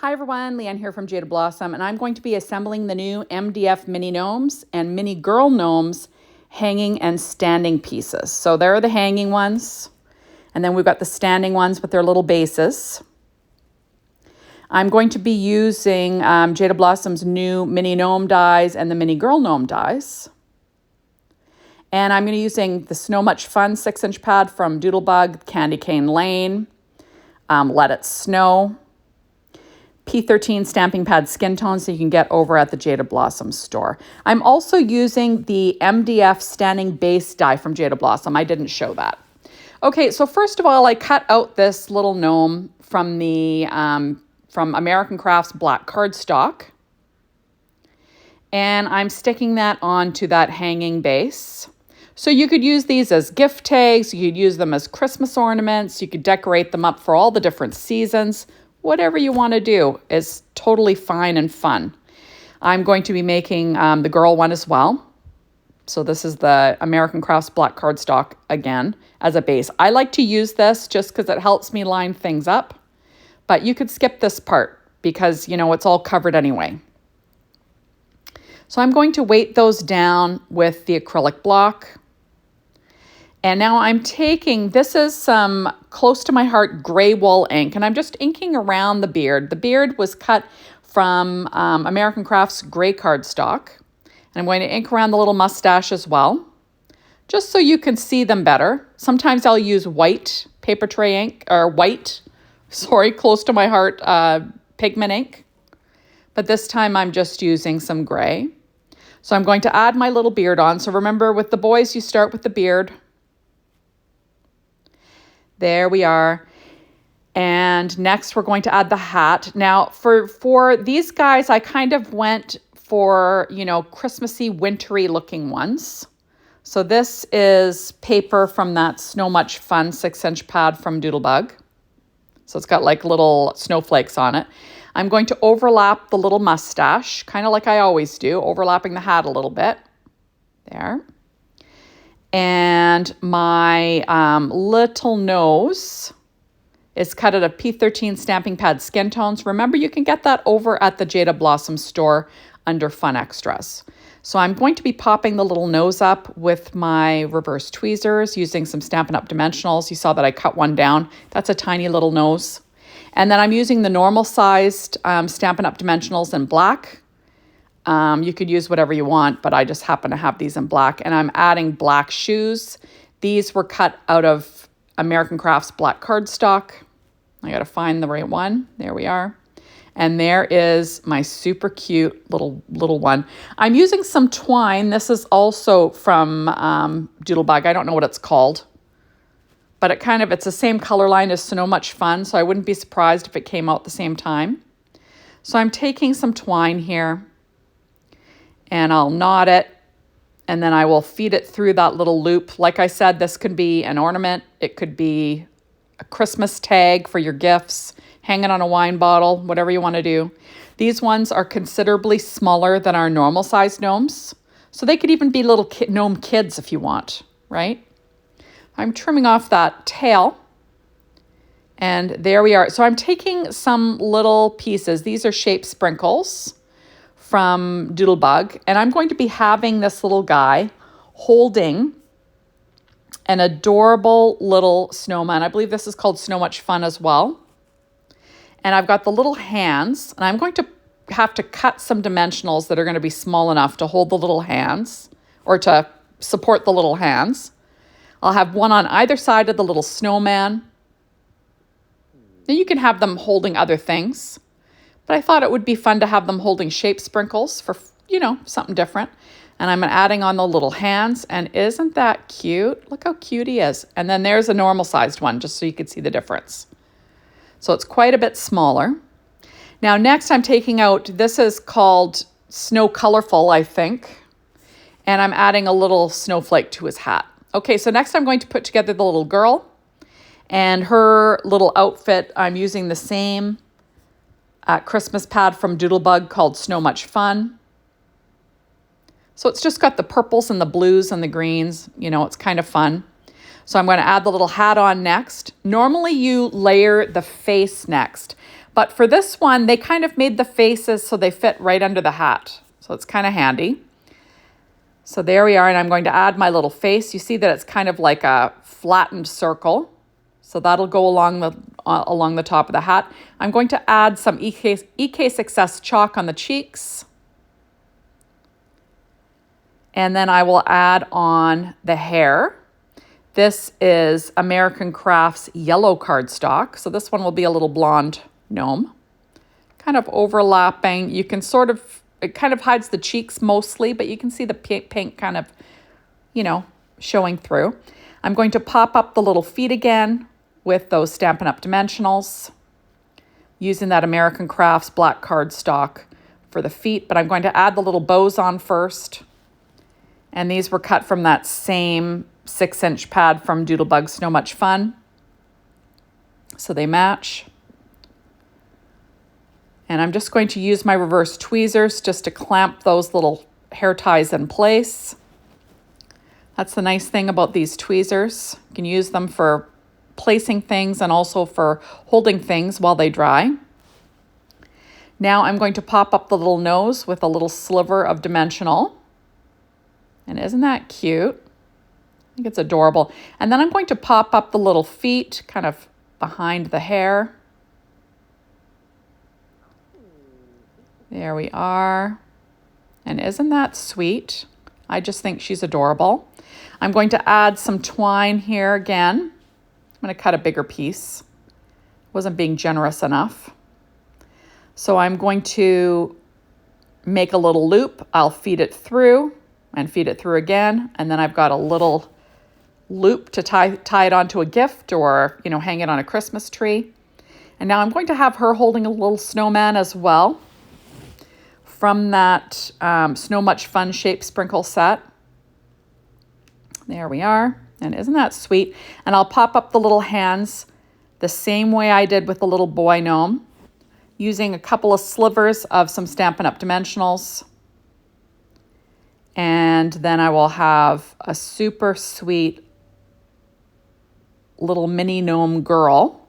Hi everyone, Leanne here from Jaded Blossom, and I'm going to be assembling the new MDF mini gnomes and mini girl gnomes hanging and standing pieces. So there are the hanging ones, and then we've got the standing ones with their little bases. I'm going to be using Jaded Blossom's new mini gnome dies and the mini girl gnome dies. And I'm going to be using the Snow Much Fun 6-inch pad from Doodlebug, Candy Cane Lane, Let It Snow, P13 stamping pad skin tones that you can get over at the Jaded Blossom store. I'm also using the MDF standing base die from Jaded Blossom. I didn't show that. Okay, so first of all, I cut out this little gnome from the from American Crafts black cardstock, and I'm sticking that onto that hanging base. So you could use these as gift tags, you could use them as Christmas ornaments, you could decorate them up for all the different seasons. Whatever you want to do is totally fine and fun. I'm going to be making the girl one as well. So this is the American Crafts black cardstock again as a base. I like to use this just because it helps me line things up. But you could skip this part because, you know, it's all covered anyway. So I'm going to weight those down with the acrylic block. And now I'm taking, this is some close to my heart gray wool ink, and I'm just inking around the beard. The beard was cut from American Crafts gray cardstock. And I'm going to ink around the little mustache as well, just so you can see them better. Sometimes I'll use white paper tray ink, or close to my heart pigment ink. But this time I'm just using some gray. So I'm going to add my little beard on. So remember, with the boys, you start with the beard. There we are. And next we're going to add the hat. Now for these guys, I kind of went for, you know, Christmassy, wintry looking ones. So this is paper from that Snow Much Fun 6-inch pad from Doodlebug. So it's got like little snowflakes on it. I'm going to overlap the little mustache, kind of like I always do, overlapping the hat a little bit. There. And my little nose is cut out of P13 stamping pad skin tones. Remember, you can get that over at the Jaded Blossom store under Fun Extras. So I'm going to be popping the little nose up with my reverse tweezers using some Stampin' Up! Dimensionals. You saw that I cut one down. That's a tiny little nose. And then I'm using the normal sized Stampin' Up! Dimensionals in black. You could use whatever you want, but I just happen to have these in black. And I'm adding black shoes. These were cut out of American Crafts black cardstock. I got to find the right one. There we are. And there is my super cute little one. I'm using some twine. This is also from Doodlebug. I don't know what it's called. But it's the same color line as Snow Much Fun, so I wouldn't be surprised if it came out at the same time. So I'm taking some twine here, and I'll knot it, and then I will feed it through that little loop. Like I said, this could be an ornament. It could be a Christmas tag for your gifts, hanging on a wine bottle, whatever you want to do. These ones are considerably smaller than our normal size gnomes. So they could even be little gnome kids if you want, right? I'm trimming off that tail. And there we are. So I'm taking some little pieces. These are shaped sprinkles from Doodlebug. And I'm going to be having this little guy holding an adorable little snowman. I believe this is called Snow Much Fun as well. And I've got the little hands, and I'm going to have to cut some dimensionals that are going to be small enough to hold the little hands, or to support the little hands. I'll have one on either side of the little snowman. Then you can have them holding other things. But I thought it would be fun to have them holding shape sprinkles for, you know, something different. And I'm adding on the little hands. And isn't that cute? Look how cute he is. And then there's a normal sized one, just so you could see the difference. So it's quite a bit smaller. Now next I'm taking out, this is called Snow Colorful, I think. And I'm adding a little snowflake to his hat. Okay, so next I'm going to put together the little girl. And her little outfit, I'm using the same Christmas pad from Doodlebug called Snow Much Fun. So it's just got the purples and the blues and the greens. You know, it's kind of fun. So I'm going to add the little hat on next. Normally you layer the face next, But for this one, they kind of made the faces so they fit right under the hat. So it's kind of handy. So there we are, and I'm going to add my little face. You see that it's kind of like a flattened circle. So that'll go along the top of the hat. I'm going to add some EK Success chalk on the cheeks. And then I will add on the hair. This is American Crafts yellow cardstock. So this one will be a little blonde gnome. Kind of overlapping. You can sort of, it kind of hides the cheeks mostly, but you can see the pink kind of, showing through. I'm going to pop up the little feet again with those Stampin' Up! Dimensionals, using that American Crafts black cardstock for the feet, but I'm going to add the little bows on first. And these were cut from that same 6-inch pad from Doodlebug Snow Much Fun. So they match. And I'm just going to use my reverse tweezers just to clamp those little hair ties in place. That's the nice thing about these tweezers. You can use them for placing things and also for holding things while they dry. Now I'm going to pop up the little nose with a little sliver of dimensional. And isn't that cute? I think it's adorable. And then I'm going to pop up the little feet kind of behind the hair. There we are. And isn't that sweet? I just think she's adorable. I'm going to add some twine here again. I'm going to cut a bigger piece. Wasn't being generous enough. So I'm going to make a little loop. I'll feed it through and feed it through again. And then I've got a little loop to tie it onto a gift or, hang it on a Christmas tree. And now I'm going to have her holding a little snowman as well from that Snow Much Fun shape sprinkle set. There we are. And isn't that sweet? And I'll pop up the little hands the same way I did with the little boy gnome, using a couple of slivers of some Stampin' Up! Dimensionals. And then I will have a super sweet little mini gnome girl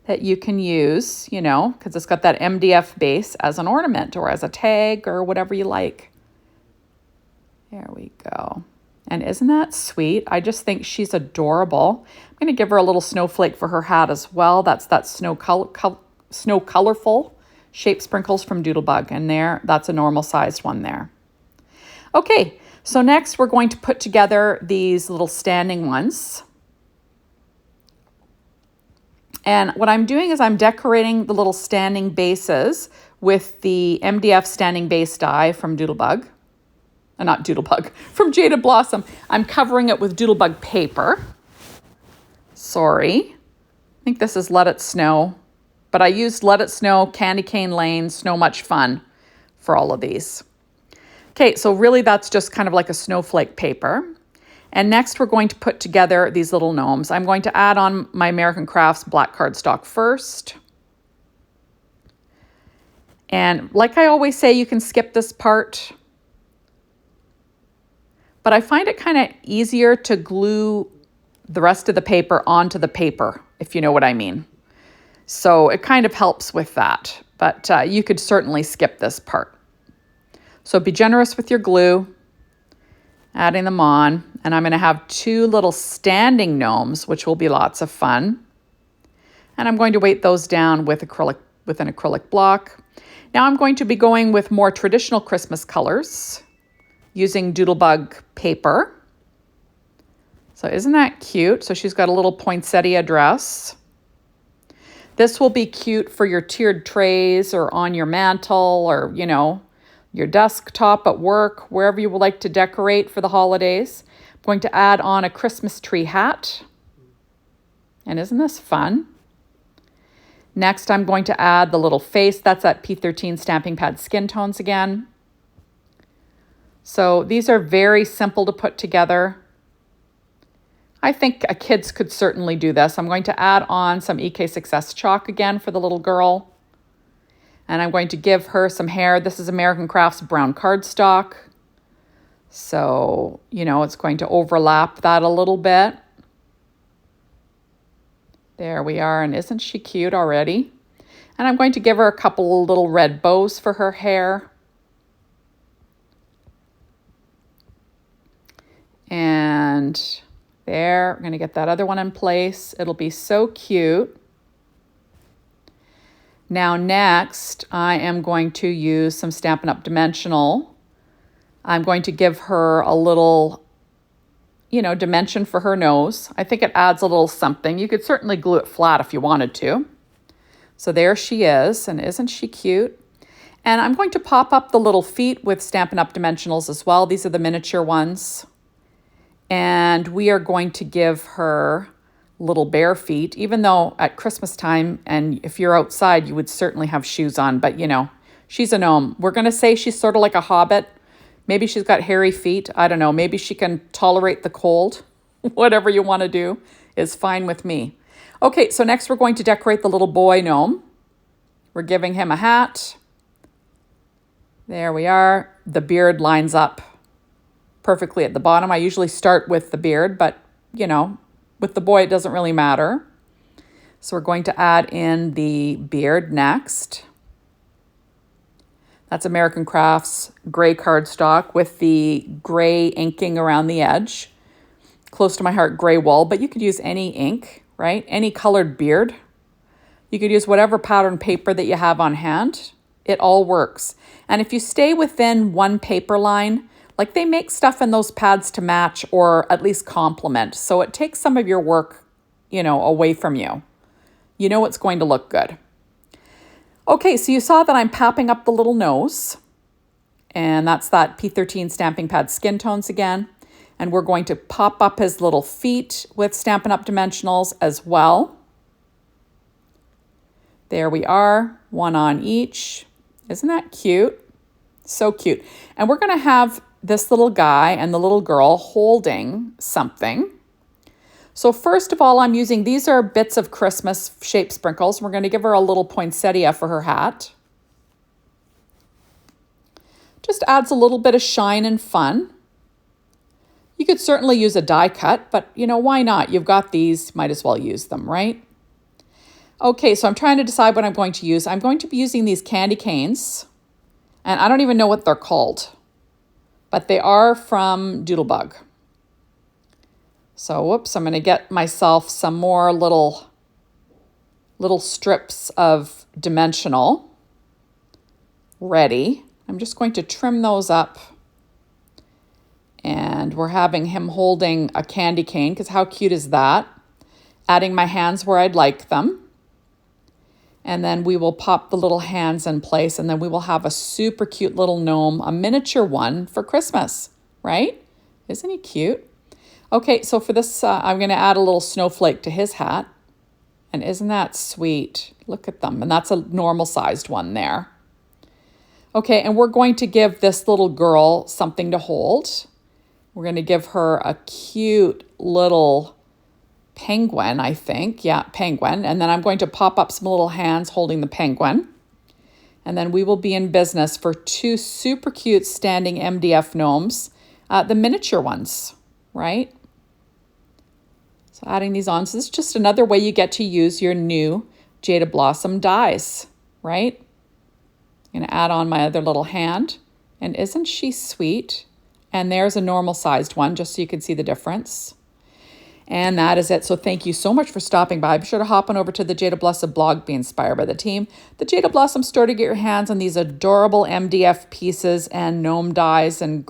that you can use, because it's got that MDF base as an ornament or as a tag or whatever you like. There we go. And isn't that sweet? I just think she's adorable. I'm going to give her a little snowflake for her hat as well. That's that snow colorful shape sprinkles from Doodlebug. And that's a normal sized one there. Okay, so next we're going to put together these little standing ones. And what I'm doing is I'm decorating the little standing bases with the MDF standing base die from Doodlebug. Not Doodlebug, from Jaded Blossom. I'm covering it with Doodlebug paper. Sorry. I think this is Let It Snow. But I used Let It Snow, Candy Cane Lane, Snow Much Fun for all of these. Okay, so really that's just kind of like a snowflake paper. And next we're going to put together these little gnomes. I'm going to add on my American Crafts black cardstock first. And like I always say, you can skip this part. But I find it kind of easier to glue the rest of the paper onto the paper, if you know what I mean. So it kind of helps with that. But you could certainly skip this part. So be generous with your glue, adding them on. And I'm going to have 2 little standing gnomes, which will be lots of fun. And I'm going to weight those down with an acrylic block. Now I'm going to be going with more traditional Christmas colors using Doodlebug paper. So isn't that cute? So she's got a little poinsettia dress. This will be cute for your tiered trays or on your mantle or, your desktop at work, wherever you would like to decorate for the holidays. I'm going to add on a Christmas tree hat. And isn't this fun? Next, I'm going to add the little face. That's that P13 stamping pad skin tones again. So these are very simple to put together. I think kids could certainly do this. I'm going to add on some EK Success chalk again for the little girl. And I'm going to give her some hair. This is American Crafts brown cardstock. So, it's going to overlap that a little bit. There we are. And isn't she cute already? And I'm going to give her a couple of little red bows for her hair. And there, I'm going to get that other one in place. It'll be so cute. Now next, I am going to use some Stampin' Up! Dimensional. I'm going to give her a little, dimension for her nose. I think it adds a little something. You could certainly glue it flat if you wanted to. So there she is, and isn't she cute? And I'm going to pop up the little feet with Stampin' Up! Dimensionals as well. These are the miniature ones. And we are going to give her little bare feet, even though at Christmas time, and if you're outside, you would certainly have shoes on, but she's a gnome. We're going to say she's sort of like a hobbit. Maybe she's got hairy feet. I don't know. Maybe she can tolerate the cold. Whatever you want to do is fine with me. Okay, so next we're going to decorate the little boy gnome. We're giving him a hat. There we are. The beard lines up perfectly at the bottom. I usually start with the beard, but with the boy, it doesn't really matter. So we're going to add in the beard next. That's American Crafts gray cardstock with the gray inking around the edge. Close to my heart, gray wool, but you could use any ink, right? Any colored beard. You could use whatever pattern paper that you have on hand. It all works. And if you stay within one paper line, like they make stuff in those pads to match or at least complement. So it takes some of your work, away from you. It's going to look good. Okay, so you saw that I'm popping up the little nose. And that's that P13 Stamping Pad Skin Tones again. And we're going to pop up his little feet with Stampin' Up! Dimensionals as well. There we are, one on each. Isn't that cute? So cute. And we're going to have this little guy and the little girl holding something. So first of all, I'm using, these are bits of Christmas shape sprinkles. We're going to give her a little poinsettia for her hat. Just adds a little bit of shine and fun. You could certainly use a die cut, but why not? You've got these, might as well use them, right? Okay, so I'm trying to decide what I'm going to use. I'm going to be using these candy canes, and I don't even know what they're called, but they are from Doodlebug. So, whoops, I'm going to get myself some more little strips of dimensional ready. I'm just going to trim those up. And we're having him holding a candy cane, because how cute is that? Adding my hands where I'd like them. And then we will pop the little hands in place, and then we will have a super cute little gnome, a miniature one for Christmas, right? Isn't he cute? Okay, so for this, I'm going to add a little snowflake to his hat. And isn't that sweet? Look at them. And that's a normal sized one there. Okay, and we're going to give this little girl something to hold. We're going to give her a cute little penguin, I think. Yeah, penguin. And then I'm going to pop up some little hands holding the penguin. And then we will be in business for two super cute standing MDF gnomes, the miniature ones, right? So adding these on. So this is just another way you get to use your new Jaded Blossom dies, right? I'm going to add on my other little hand. And isn't she sweet? And there's a normal sized one, just so you can see the difference. And that is it. So thank you so much for stopping by. Be sure to hop on over to the Jaded Blossom blog, be inspired by the team. The Jaded Blossom store to get your hands on these adorable MDF pieces and gnome dies and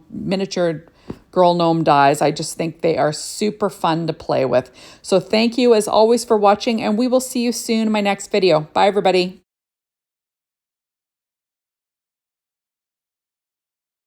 miniature Girl Gnome dies. I just think they are super fun to play with. So thank you as always for watching, and we will see you soon in my next video. Bye, everybody.